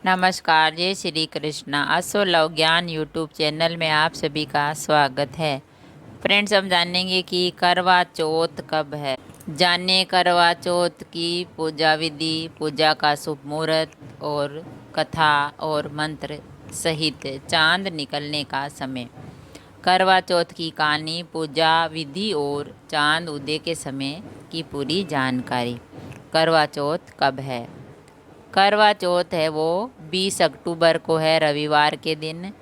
नमस्कार, जय श्री कृष्णा। असो लव ज्ञान यूट्यूब चैनल में आप सभी का स्वागत है। फ्रेंड्स, हम जानेंगे कि करवा चौथ कब है। जानिए करवा चौथ की पूजा विधि, पूजा का शुभ मुहूर्त और कथा और मंत्र सहित चांद निकलने का समय। करवा चौथ की कहानी, पूजा विधि और चांद उदय के समय की पूरी जानकारी। करवा चौथ कब है? करवा चौथ है वो 20 अक्टूबर को है, रविवार के दिन।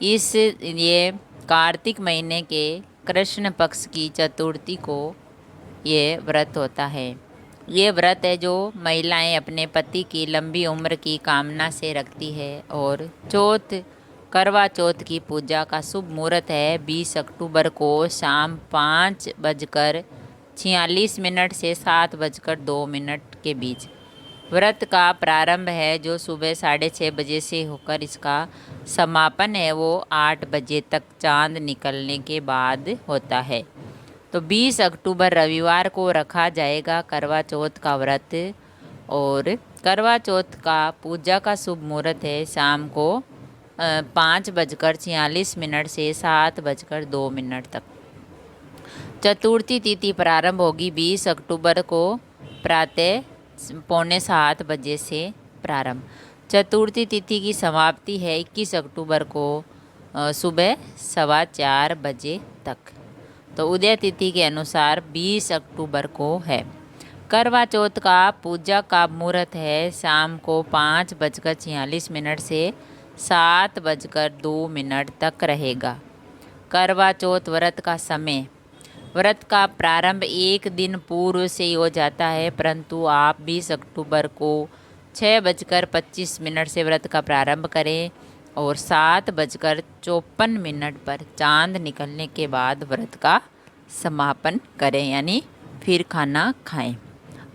ये कार्तिक महीने के कृष्ण पक्ष की चतुर्थी को ये व्रत होता है। ये व्रत है जो महिलाएं अपने पति की लंबी उम्र की कामना से रखती है। और करवा चौथ की पूजा का शुभ मुहूर्त है 20 अक्टूबर को शाम 5:46 से 7:02 के बीच। व्रत का प्रारंभ है जो सुबह 6:30 बजे से होकर इसका समापन है वो 8 बजे तक चांद निकलने के बाद होता है। तो 20 अक्टूबर रविवार को रखा जाएगा करवा चौथ का व्रत। और करवा चौथ का पूजा का शुभ मुहूर्त है शाम को 5:46 से 7:02 तक। चतुर्थी तिथि प्रारंभ होगी 20 अक्टूबर को प्रातः 6:45 बजे से प्रारंभ। चतुर्थी तिथि की समाप्ति है 21 अक्टूबर को सुबह 4:15 बजे तक। तो उदय तिथि के अनुसार 20 अक्टूबर को है। करवा चौथ का पूजा का मुहूर्त है शाम को 5:46 से 7:02 तक रहेगा। करवा चौथ व्रत का समय। व्रत का प्रारंभ एक दिन पूर्व से ही हो जाता है, परंतु आप 20 अक्टूबर को 6:25 से व्रत का प्रारंभ करें और 7:54 पर चांद निकलने के बाद व्रत का समापन करें, यानी फिर खाना खाएं।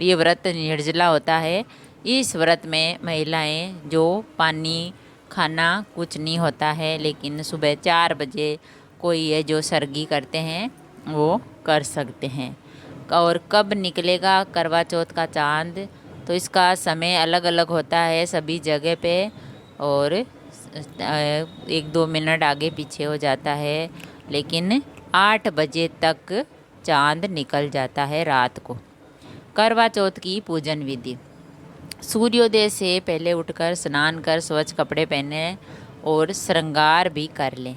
ये व्रत निर्जला होता है। इस व्रत में महिलाएं जो पानी खाना कुछ नहीं होता है, लेकिन सुबह 4 बजे कोई है जो सरगी करते हैं वो कर सकते हैं। और कब निकलेगा करवा चौथ का चांद, तो इसका समय अलग अलग होता है सभी जगह पे और 1-2 मिनट आगे पीछे हो जाता है, लेकिन 8 बजे तक चांद निकल जाता है रात को। करवा चौथ की पूजन विधि। सूर्योदय से पहले उठकर स्नान कर स्वच्छ कपड़े पहने और श्रृंगार भी कर लें।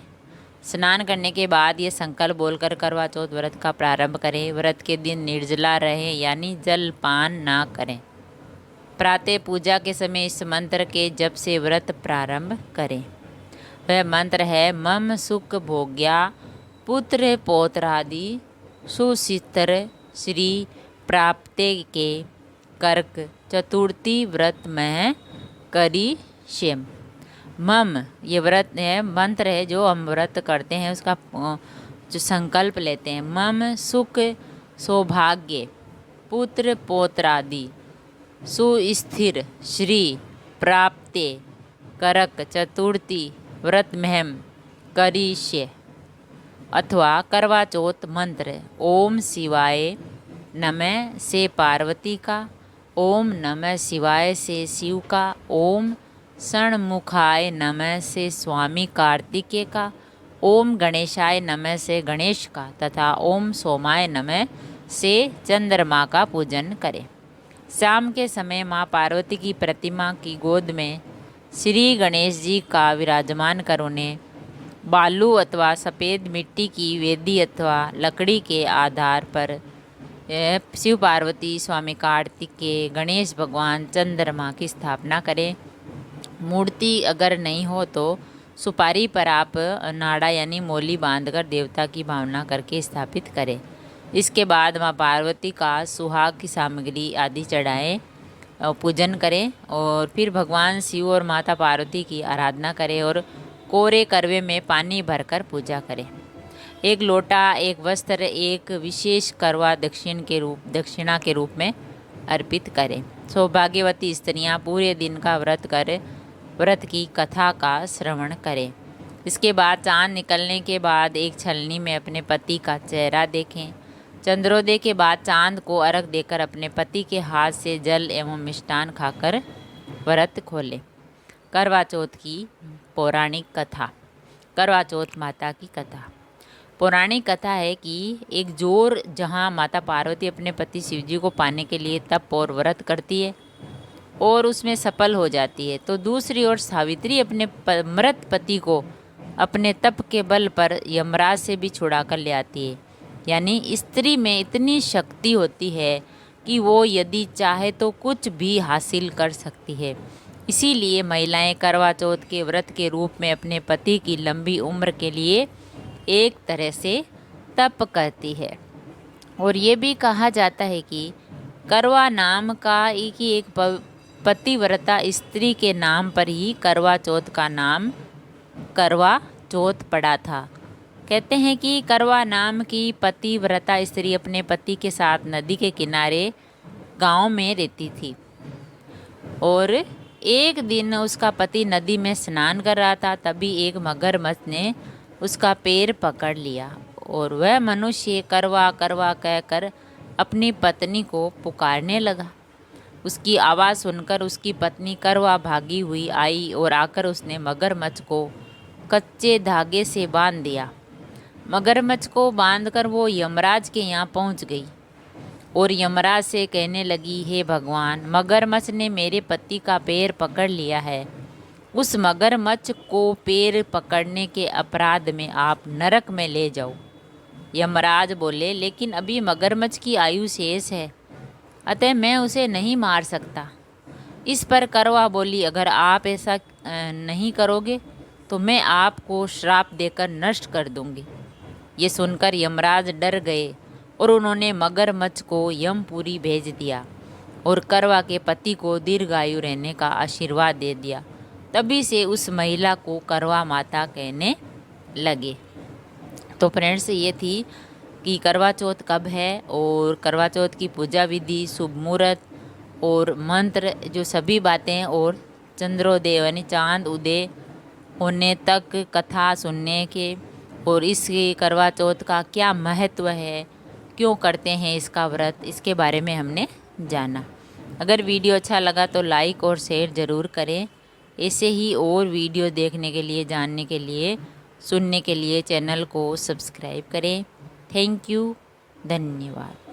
स्नान करने के बाद ये संकल्प बोलकर करवा चौथ व्रत का प्रारंभ करें। व्रत के दिन निर्जला रहें, यानी जलपान ना करें। प्रातः पूजा के समय इस मंत्र के जप से व्रत प्रारंभ करें। वह मंत्र है मम सुख भोग्या पुत्र पौत्रादि सुशितर श्री प्राप्ते के कर्क चतुर्थी व्रत में करी शेम। मम ये व्रत है, मंत्र है जो हम व्रत करते हैं उसका जो संकल्प लेते हैं। मम सुख सौभाग्य पुत्र पौत्रादि सुस्थिर श्री प्राप्ते करक चतुर्थी व्रत महम करिष्ये। अथवा करवा चौथ मंत्र ओम शिवाय नमः से पार्वती का, ओम नमः शिवाय से शिव का, ओम षण्मुखाय नमः से स्वामी कार्तिकेय का, ओम गणेशाय नमः से गणेश का तथा ओम सोमाय नमः से चंद्रमा का पूजन करें। शाम के समय माँ पार्वती की प्रतिमा की गोद में श्री गणेश जी का विराजमान कर उन्हें बालू अथवा सफ़ेद मिट्टी की वेदी अथवा लकड़ी के आधार पर शिव पार्वती, स्वामी कार्तिकेय, गणेश भगवान, चंद्रमा की स्थापना करें। मूर्ति अगर नहीं हो तो सुपारी पर आप नाड़ा यानी मोली बांधकर देवता की भावना करके स्थापित करें। इसके बाद माँ पार्वती का सुहाग की सामग्री आदि चढ़ाएं, पूजन करें और फिर भगवान शिव और माता पार्वती की आराधना करें और कोरे करवे में पानी भरकर पूजा करें। एक लोटा, एक वस्त्र, एक विशेष करवा दक्षिणा के रूप में अर्पित करें। सौभाग्यवती स्त्रियां पूरे दिन का व्रत कर व्रत की कथा का श्रवण करें। इसके बाद चांद निकलने के बाद एक छलनी में अपने पति का चेहरा देखें। चंद्रोदय के बाद चांद को अर्घ देकर अपने पति के हाथ से जल एवं मिष्टान खाकर व्रत खोलें। करवा चौथ की पौराणिक कथा। करवा चौथ माता की कथा। पौराणिक कथा है कि एक जोर जहाँ माता पार्वती अपने पति शिवजी को पाने के लिए तप और व्रत करती है और उसमें सफल हो जाती है, तो दूसरी ओर सावित्री अपने मृत पति को अपने तप के बल पर यमराज से भी छुड़ा कर ले आती है। यानी स्त्री में इतनी शक्ति होती है कि वो यदि चाहे तो कुछ भी हासिल कर सकती है। इसीलिए महिलाएं करवा चौथ के व्रत के रूप में अपने पति की लंबी उम्र के लिए एक तरह से तप करती है। और ये भी कहा जाता है कि करवा नाम का एक पतिव्रता स्त्री के नाम पर ही करवा चौथ का नाम करवा चौथ पड़ा था। कहते हैं कि करवा नाम की पतिव्रता स्त्री अपने पति के साथ नदी के किनारे गांव में रहती थी और एक दिन उसका पति नदी में स्नान कर रहा था, तभी एक मगरमच्छ ने उसका पैर पकड़ लिया और वह मनुष्य करवा करवा कहकर अपनी पत्नी को पुकारने लगा। उसकी आवाज़ सुनकर उसकी पत्नी करवा भागी हुई आई और आकर उसने मगरमच्छ को कच्चे धागे से बांध दिया। मगरमच्छ को बांधकर वो यमराज के यहाँ पहुँच गई और यमराज से कहने लगी, हे भगवान, मगरमच्छ ने मेरे पति का पैर पकड़ लिया है। उस मगरमच्छ को पैर पकड़ने के अपराध में आप नरक में ले जाओ। यमराज बोले, लेकिन अभी मगरमच्छ की आयु शेष है, अतः मैं उसे नहीं मार सकता। इस पर करवा बोली, अगर आप ऐसा नहीं करोगे तो मैं आपको श्राप देकर नष्ट कर दूंगी। ये सुनकर यमराज डर गए और उन्होंने मगरमच्छ को यमपुरी भेज दिया और करवा के पति को दीर्घायु रहने का आशीर्वाद दे दिया। तभी से उस महिला को करवा माता कहने लगे। तो फ्रेंड्स, ये थी कि करवा चौथ कब है और करवा चौथ की पूजा विधि, शुभ मुहूर्त और मंत्र, जो सभी बातें, और चंद्रोदय यानी चांद उदय होने तक कथा सुनने के, और इस करवा चौथ का क्या महत्व है, क्यों करते हैं इसका व्रत, इसके बारे में हमने जाना। अगर वीडियो अच्छा लगा तो लाइक और शेयर ज़रूर करें। ऐसे ही और वीडियो देखने के लिए, जानने के लिए, सुनने के लिए चैनल को सब्सक्राइब करें। थैंक यू, धन्यवाद।